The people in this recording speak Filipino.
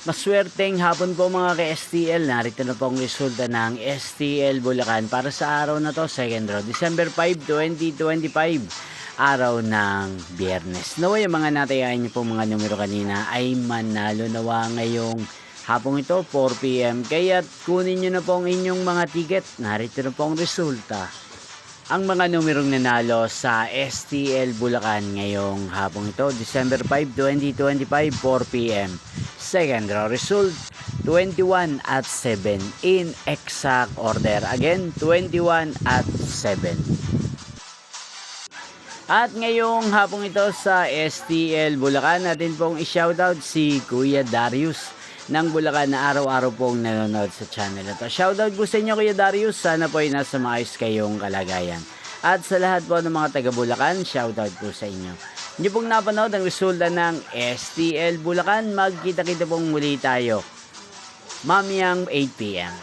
Maswerteng hapon po mga ka-STL. Narito na po ang resulta ng STL Bulacan para sa araw na to, second draw, December 5, 2025, araw ng Biyernes. Naway ang mga natayain niyo po mga numero kanina ay manalo nawa ngayong hapong ito, 4 PM. Kaya kunin niyo na po ang inyong mga ticket. Narito na po ang resulta. Ang mga numerong nanalo sa STL Bulacan ngayong hapong ito, December 5, 2025, 4 PM. Second draw result, 21 at 7 in exact order. Again, 21 at 7. At ngayong hapong ito sa STL Bulacan, natin pong i-shoutout si Kuya Darius ng Bulacan na araw-araw pong nanonood sa channel na to. Shoutout po sa inyo Kuya Darius, sana po ay nasa maayos kayong kalagayan. At sa lahat po ng mga taga Bulacan, shoutout po sa inyo. Hindi pong napanood ang resulta ng STL Bulacan, magkita-kita pong muli tayo mamayang 8 PM.